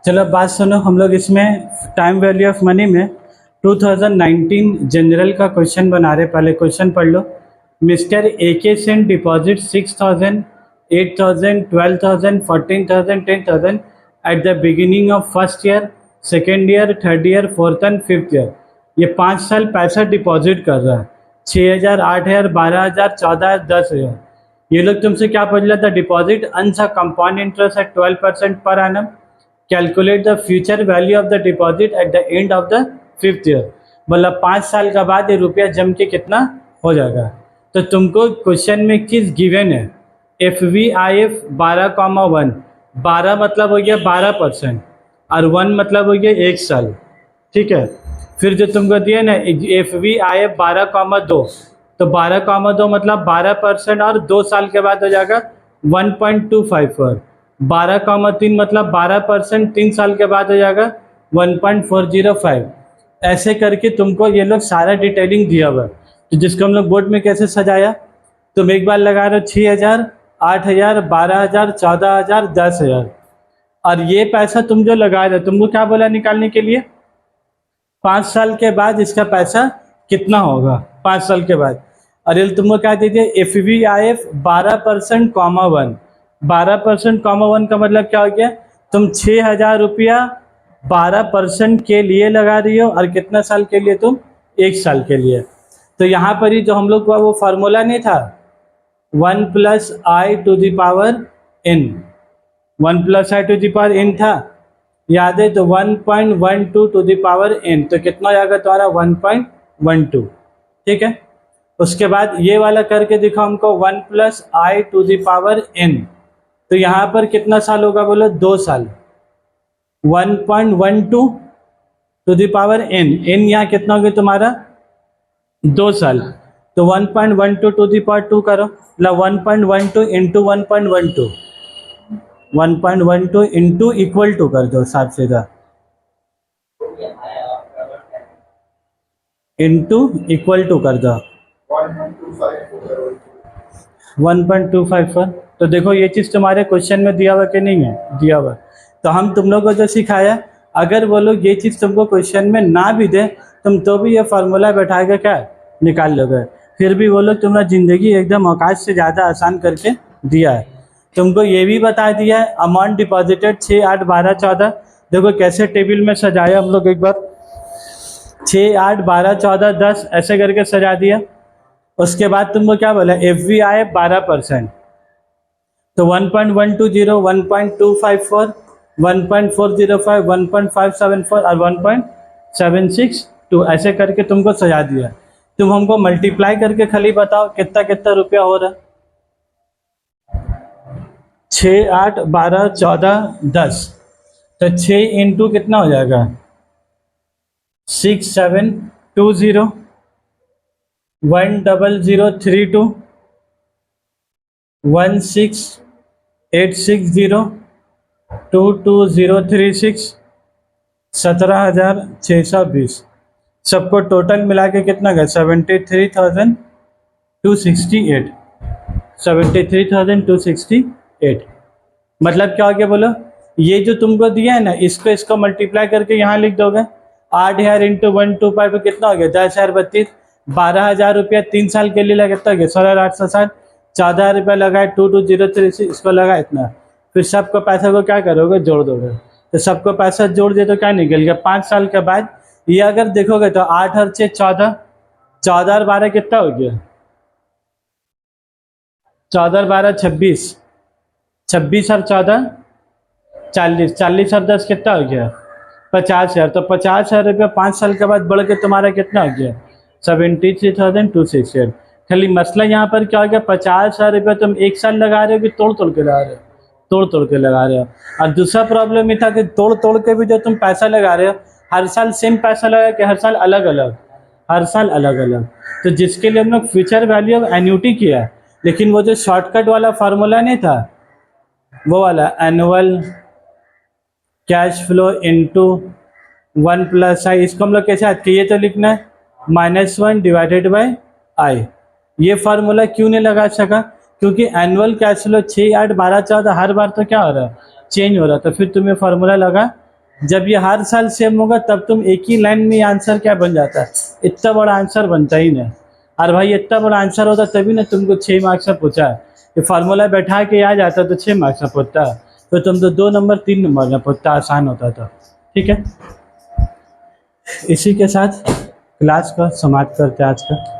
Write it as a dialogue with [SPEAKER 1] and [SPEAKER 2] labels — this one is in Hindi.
[SPEAKER 1] चलो अब बात सुनो, हम लोग इसमें टाइम वैल्यू ऑफ मनी में 2019 जनरल का क्वेश्चन बना रहे। पहले क्वेश्चन पढ़ लो। Mister A K sent deposit 6,000, 8,000, 12,000, 14,000, 10,000 at the beginning of first year, second year, third year, fourth and fifth year. ये 5 साल पैसा डिपॉजिट कर रहा है। 6,000, 8,000, 12,000, 14,000, 10,000। ये लोग तुमसे क्या पूछ रहा था? Deposit earns a compound interest eight 12% per annum. Calculate the future value of the deposit at the end of the fifth year. मतलब 5 साल का बाद ये रुपया जम के कितना हो जाएगा। तो तुमको क्वेश्चन में एक चीज़ गिवन है, FVIF 12,1। 12 मतलब हो गया 12% और 1 मतलब हो गया 1 साल। ठीक है। फिर जो तुमको दिया ना FVIF 12,2, तो 12,2 मतलब 12% और 2 साल के बाद हो जाएगा 1.254। 12,3 मतलब 12% 3 साल के बाद हो जाएगा 1.405। ऐसे करके तुमको ये लोग सारा डिटेलिंग दिया हुआ है। तो जिसको हम लोग बोर्ड में कैसे सजाया, तुम एक बार लगा रहे हो 6,000, 8,000, 12,000, 14,000, 10,000। और ये पैसा तुम जो लगा रहे हो, तुमको क्या बोला निकालने के लिए? 5 साल के बाद इसका पैसा कितना होगा 5 साल के बाद। और ये तुमको क्या दीजिए? FVIF 12%, 1। 12%, 1 का मतलब क्या हो गया? तुम 6,000 रुपया 12% के लिए लगा रही हो और कितना साल के लिए? तुम 1 साल के लिए। तो यहाँ पर ही जो हम लोग का वो फार्मूला नहीं था 1 + i to the power n, 1 + i to the power n था, याद है? तो 1.12 टू द पावर n, तो कितना जाएगा तुम्हारा? 1.12। ठीक है। उसके बाद ये वाला करके दिखाओ हमको 1 + i to the power n। तो यहाँ पर कितना साल होगा बोलो? 2 साल। 1.12 to the power n, n यहाँ कितना होगा तुम्हारा? 2 साल। तो 1.12 टू द पावर 2 करो, मतलब 1.12 इंटू 1.12, 1.12 इंटू इक्वल टू कर दो, साफ सीधा इंटू इक्वल टू कर दो 1.254। तो देखो ये चीज़ तुम्हारे क्वेश्चन में दिया हुआ कि नहीं है? दिया हुआ। तो हम तुम लोग को जो सिखाया, अगर वो लोग ये चीज़ तुमको क्वेश्चन में ना भी दे, तुम तो भी ये फार्मूला बैठा के क्या निकाल लोगे। फिर भी वो लोग तुम्हारा ज़िंदगी एकदम औकात से ज़्यादा आसान करके दिया है। तुमको ये भी बता दिया है अमाउंट डिपॉजिटेड 6, 8, 12, 14। देखो कैसे टेबल में सजाया हम लोग, एक बार 6, 8, 12, 14, 10 ऐसे करके सजा दिया। उसके बाद तुमको क्या बोला? FVIF 12%, तो 1.120, 1.254, 1.405, 1.574 और 1.762 ऐसे करके तुमको सजा दिया। तुम हमको मल्टीप्लाई करके खाली बताओ कितना कितना रुपया हो रहा है। 6, 8, 12, 14, 10, तो 6 इंटू कितना हो जाएगा? 6720, 10032, 16860, 22036, 17,620। सबको टोटल मिला के कितना गया? 73,268, 73,268। मतलब क्या हो गया बोलो? ये जो तुमको दिया है ना, इसको मल्टीप्लाई करके यहाँ लिख दोगे। 8,000 इंटू 125 कितना हो गया? 10,032। 12,000 रुपया 3 साल के लिए लगा, कितना हो गया? 16,860। 14,000 रुपया लगाए 22,036, इसको लगा इतना। फिर सबको पैसा को क्या करोगे? जोड़ दोगे। तो सबको पैसा जोड़ दिए तो क्या निकल गया? 5 साल के बाद ये अगर देखोगे तो 8 और 6 14, 14 और 12 कितना हो गया? 14 और 12 26, 26 और 14 40, 40 और 10 कितना हो गया? 50,000। तो 50,000 रुपया 5 साल के बाद बढ़ के तुम्हारा कितना हो गया? 73,268। खाली मसला यहाँ पर क्या हो गया? 50,000 रुपया तुम 1 साल लगा रहे हो कि तोड़ तोड़ के लगा रहे हो? तोड़ तोड़ के लगा रहे हो। और दूसरा प्रॉब्लम ये था कि तोड़ तोड़ के भी जो तुम पैसा लगा रहे हो, हर साल सेम पैसा लगा कि हर साल अलग अलग? हर साल अलग अलग। तो जिसके लिए हम लोग फ्यूचर वैल्यू ऑफ एन्युटी किया, लेकिन वो जो शॉर्टकट वाला फार्मूला नहीं था, वो वाला annual cash flow into 1 + i, इसको हम लोग कैसे याद किए? तो लिखना है -1 डिवाइडेड बाई i। ये फार्मूला क्यों नहीं लगा सका? क्योंकि एनुअल कैश फ्लो 6, 8, 12, 14 हर बार तो क्या हो रहा है? चेंज हो रहा है। तो फिर तुम्हें फार्मूला लगा जब ये हर साल सेम होगा तब तुम एक ही लाइन में आंसर क्या बन जाता है, इतना बड़ा आंसर बनता ही नहीं। और भाई इतना बड़ा आंसर होता तभी ना तुमको 6 मार्क्स में पूछा है। ये फार्मूला बैठा के आ जाता तो 6 मार्क्स में पूछता, तो तुम तो 2 नंबर 3 नंबर में पूछता, आसान होता था। ठीक है, इसी के साथ क्लास का समाप्त करते हैं आज का।